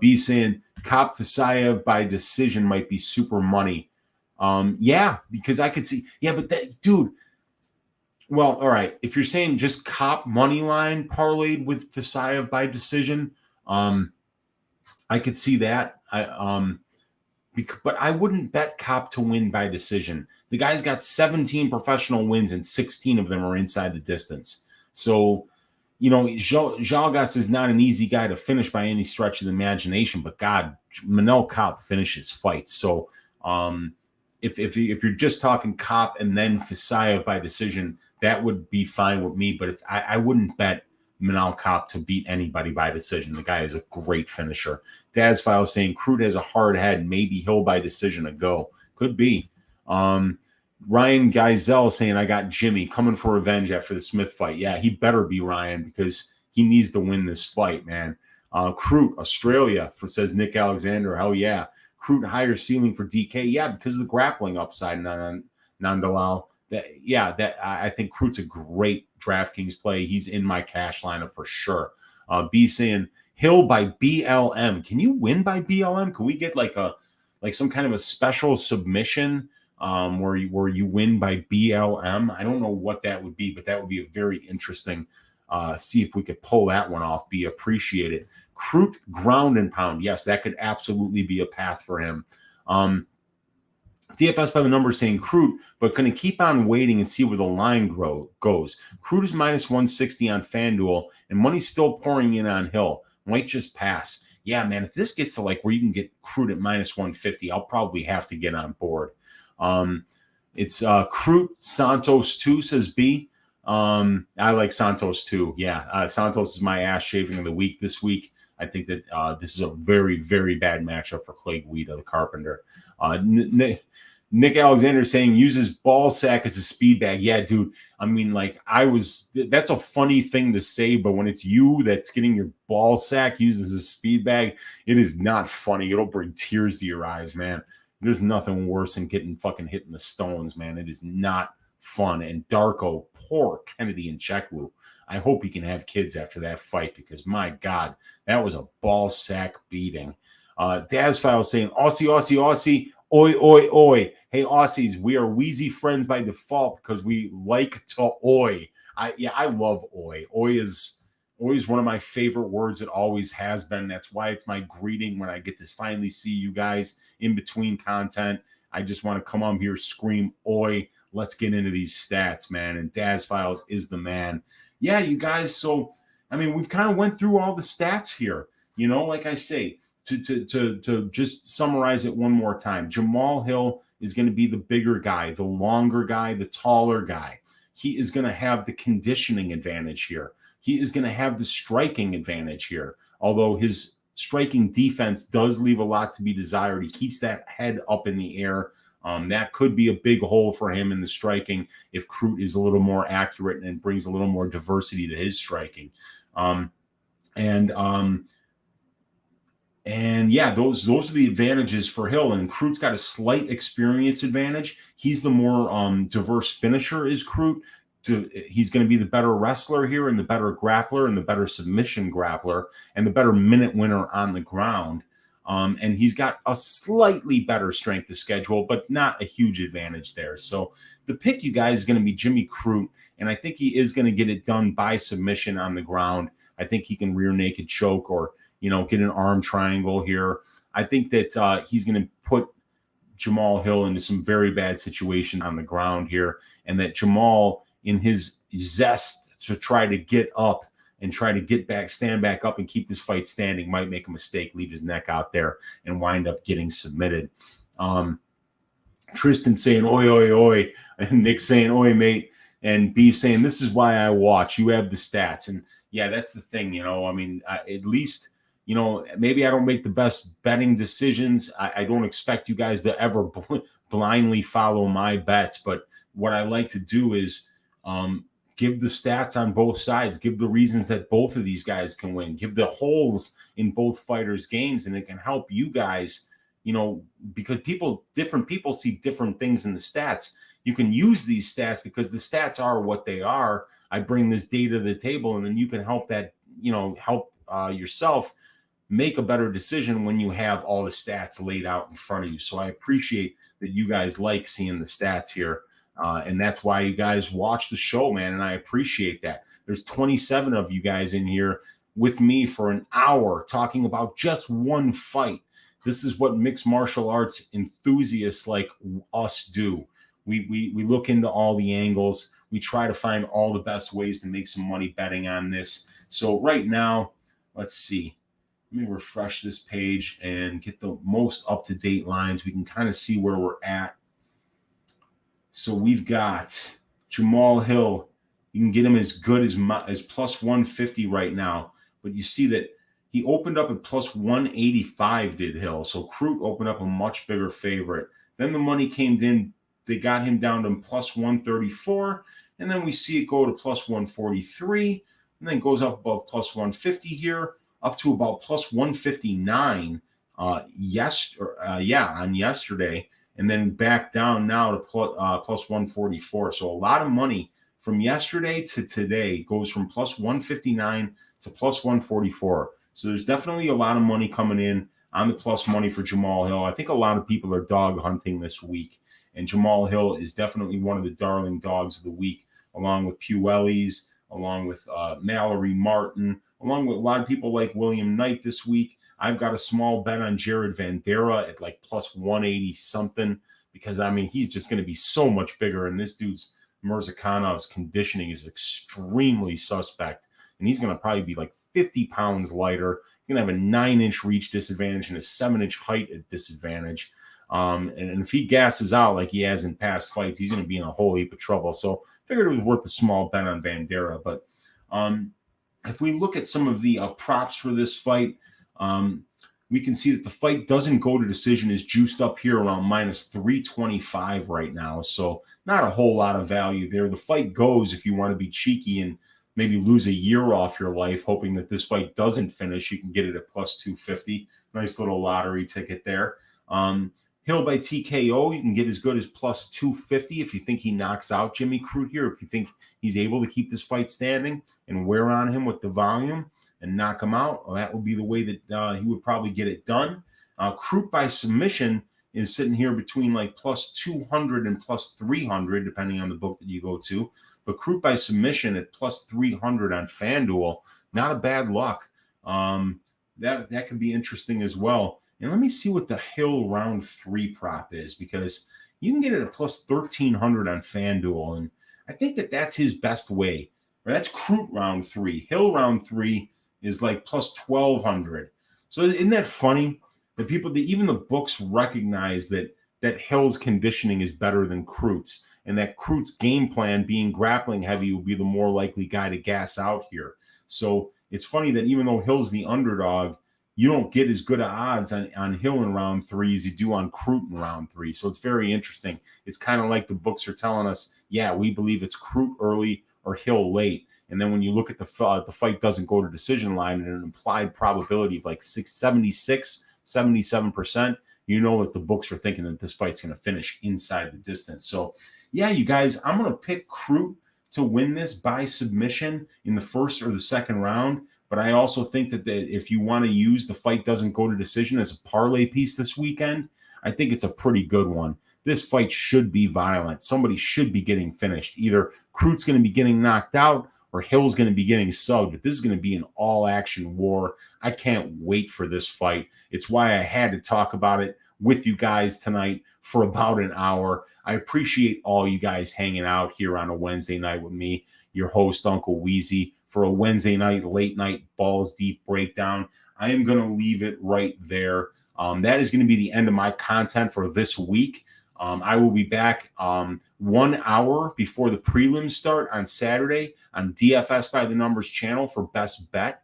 B saying Kopp Fisayev by decision might be super money. Because I could see. Yeah, but that dude. Well, all right. If you're saying just Kopp money line parlayed with Fisayev by decision, I could see that. But I wouldn't bet Kopp to win by decision. The guy's got 17 professional wins and 16 of them are inside the distance. So, Jalgas is not an easy guy to finish by any stretch of the imagination, but God, Manel Kopp finishes fights. So if you're just talking Kopp and then Fisayev by decision, that would be fine with me. But I wouldn't bet Manel Kopp to beat anybody by decision. The guy is a great finisher. Dad's File saying Crute has a hard head. Maybe Hill by decision a go. Could be. Ryan Geisel saying I got Jimmy coming for revenge after the Smith fight. Yeah, he better be Ryan because he needs to win this fight, man. Crute, Australia, says Nick Alexander. Hell yeah. Crute higher ceiling for DK. Yeah, because of the grappling upside, Nandalal. I think Crute's a great DraftKings play. He's in my cash lineup for sure. B saying Hill by BLM. Can you win by BLM? Can we get like some kind of a special submission where you win by BLM? I don't know what that would be, but that would be a very interesting. See if we could pull that one off. Be appreciated. Crute ground and pound. Yes, that could absolutely be a path for him. DFS by the numbers saying Crute, but going to keep on waiting and see where the line goes. Crute is minus 160 on FanDuel, and money's still pouring in on Hill. Might just pass. Yeah, man, if this gets to like where you can get Crute at minus 150, I'll probably have to get on board. It's Crute Santos 2, says B. I like Santos too. Yeah, Santos is my ass shaving of the week this week. I think that this is a very, very bad matchup for Clay Guida, the Carpenter. Nick Alexander saying uses ball sack as a speed bag. Yeah, dude. I mean, like that's a funny thing to say, but when it's you that's getting your ball sack used as a speed bag, it is not funny. It'll bring tears to your eyes, man. There's nothing worse than getting fucking hit in the stones, man. It is not fun. And Darko, poor Kennedy and Chekwu. I hope he can have kids after that fight because, my God, that was a ball sack beating. Daz File saying, Aussie, Aussie, Aussie, oi, oi, oi. Hey, Aussies, we are Weezy friends by default because we like to oi. I love oi. Oi is one of my favorite words. It always has been. That's why it's my greeting when I get to finally see you guys in between content. I just want to come on here, scream oi. Let's get into these stats, man. And Daz Files is the man. Yeah, you guys. So, I mean, we've kind of went through all the stats here. You know, like I say, to just summarize it one more time, Jamahal Hill is going to be the bigger guy, the longer guy, the taller guy. He is going to have the conditioning advantage here. He is going to have the striking advantage here. Although his striking defense does leave a lot to be desired. He keeps that head up in the air. That could be a big hole for him in the striking if Crute is a little more accurate and brings a little more diversity to his striking. And yeah, those are the advantages for Hill. And Crute's got a slight experience advantage. He's the more diverse finisher is Crute. He's going to be the better wrestler here and the better grappler and the better submission grappler and the better minute winner on the ground. And he's got a slightly better strength of schedule, but not a huge advantage there. So the pick, you guys, is going to be Jimmy Crute, and I think he is going to get it done by submission on the ground. I think he can rear naked choke or, you know, get an arm triangle here. I think that he's going to put Jamahal Hill into some very bad situation on the ground here, and that Jamahal, in his zest to try to get up and try to get back, stand back up and keep this fight standing, might make a mistake, leave his neck out there, and wind up getting submitted. Tristan saying, oi, oi, oi, and Nick saying, oi, mate, and B saying, this is why I watch. You have the stats. And yeah, that's the thing, you know, I mean, at least, you know, maybe I don't make the best betting decisions. I don't expect you guys to ever blindly follow my bets, but what I like to do is give the stats on both sides, give the reasons that both of these guys can win, give the holes in both fighters' games, and it can help you guys, you know, because different people see different things in the stats. You can use these stats because the stats are what they are. I bring this data to the table, and then you can help that, you know, help yourself make a better decision when you have all the stats laid out in front of you. So I appreciate that you guys like seeing the stats here. And that's why you guys watch the show, man. And I appreciate that. There's 27 of you guys in here with me for an hour talking about just one fight. This is what mixed martial arts enthusiasts like us do. We look into all the angles. We try to find all the best ways to make some money betting on this. So right now, let's see. Let me refresh this page and get the most up-to-date lines. We can kind of see where we're at. So we've got Jamahal Hill. You can get him as good as plus 150 right now. But you see that he opened up at plus 185, did Hill. So Crute opened up a much bigger favorite. Then the money came in. They got him down to plus 134. And then we see it go to plus 143. And then goes up above plus 150 here, up to about plus 159 on yesterday. And then back down now to plus 144. So a lot of money from yesterday to today goes from plus 159 to plus 144. So there's definitely a lot of money coming in on the plus money for Jamahal Hill. I think a lot of people are dog hunting this week. And Jamahal Hill is definitely one of the darling dogs of the week, along with Puelles, along with Mallory Martin, along with a lot of people like William Knight this week. I've got a small bet on Jared Vandera at like plus 180 something because, I mean, he's just going to be so much bigger. And this dude's Mirzakhanov's conditioning is extremely suspect. And he's going to probably be like 50 pounds lighter. He's going to have a 9-inch reach disadvantage and a 7-inch height disadvantage. And if he gasses out like he has in past fights, he's going to be in a whole heap of trouble. So I figured it was worth a small bet on Bandera. But if we look at some of the props for this fight, we can see that the fight doesn't go to decision is juiced up here around minus 325 right now. So not a whole lot of value there. The fight goes if you want to be cheeky and maybe lose a year off your life, hoping that this fight doesn't finish. You can get it at plus 250. Nice little lottery ticket there. Hill by TKO, you can get as good as plus 250 if you think he knocks out Jimmy Crute here, if you think he's able to keep this fight standing and wear on him with the volume and knock him out. Well, that would be the way that he would probably get it done. Crute by submission is sitting here between like plus 200 and plus 300, depending on the book that you go to. But Crute by submission at plus 300 on FanDuel, not a bad luck. That could be interesting as well. And let me see what the Hill round 3 prop is, because you can get it at plus 1,300 on FanDuel. And I think that that's his best way. Or that's Crute round 3. Hill round 3 is like plus 1,200. So isn't that funny? That even the books recognize that Hill's conditioning is better than Crute's, and that Crute's game plan, being grappling heavy, will be the more likely guy to gas out here. So it's funny that even though Hill's the underdog, you don't get as good of odds on Hill in round 3 as you do on Crute in round 3. So it's very interesting. It's kind of like the books are telling us, yeah, we believe it's Crute early or Hill late. And then when you look at the fight doesn't go to decision line and an implied probability of like 76, 77%, you know that the books are thinking that this fight's going to finish inside the distance. So, yeah, you guys, I'm going to pick Crute to win this by submission in the first or the second round. But I also think that if you want to use the fight doesn't go to decision as a parlay piece this weekend, I think it's a pretty good one. This fight should be violent. Somebody should be getting finished. Either Crute's going to be getting knocked out or Hill's going to be getting subbed. But this is going to be an all-action war. I can't wait for this fight. It's why I had to talk about it with you guys tonight for about an hour. I appreciate all you guys hanging out here on a Wednesday night with me, your host, Uncle Weezy, for a Wednesday night, late night, balls deep breakdown. I am going to leave it right there. That is going to be the end of my content for this week. I will be back 1 hour before the prelims start on Saturday on DFS by the Numbers channel for Best Bet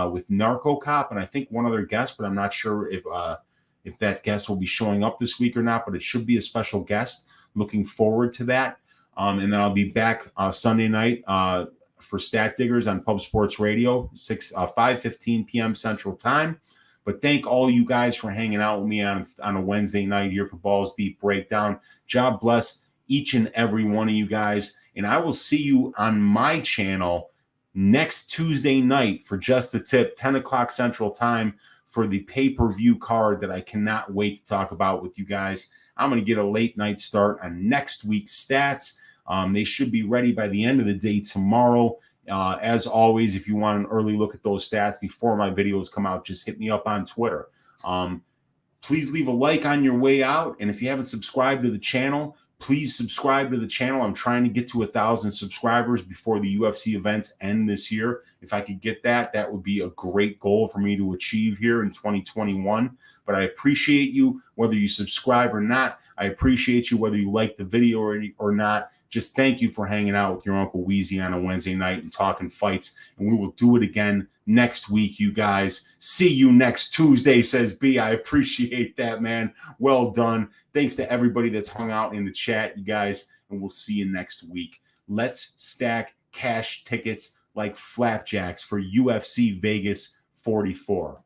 with Narco Cop and I think one other guest, but I'm not sure if that guest will be showing up this week or not, but it should be a special guest. Looking forward to that. And then I'll be back Sunday night for Stat Diggers on Pub Sports Radio, 5:15 p.m. Central Time. But thank all you guys for hanging out with me on a Wednesday night here for Balls Deep Breakdown. God bless each and every one of you guys. And I will see you on my channel next Tuesday night for Just the Tip, 10 o'clock Central Time, for the pay-per-view card that I cannot wait to talk about with you guys. I'm going to get a late night start on next week's stats. They should be ready by the end of the day tomorrow. As always, if you want an early look at those stats before my videos come out, just hit me up on Twitter. Please leave a like on your way out. And if you haven't subscribed to the channel, please subscribe to the channel. I'm trying to get to 1,000 subscribers before the UFC events end this year. If I could get that, that would be a great goal for me to achieve here in 2021. But I appreciate you, whether you subscribe or not. I appreciate you, whether you like the video or not. Just thank you for hanging out with your Uncle Weezy on a Wednesday night and talking fights. And we will do it again next week, you guys. See you next Tuesday, says B. I appreciate that, man. Well done. Thanks to everybody that's hung out in the chat, you guys. And we'll see you next week. Let's stack cash tickets like flapjacks for UFC Vegas 44.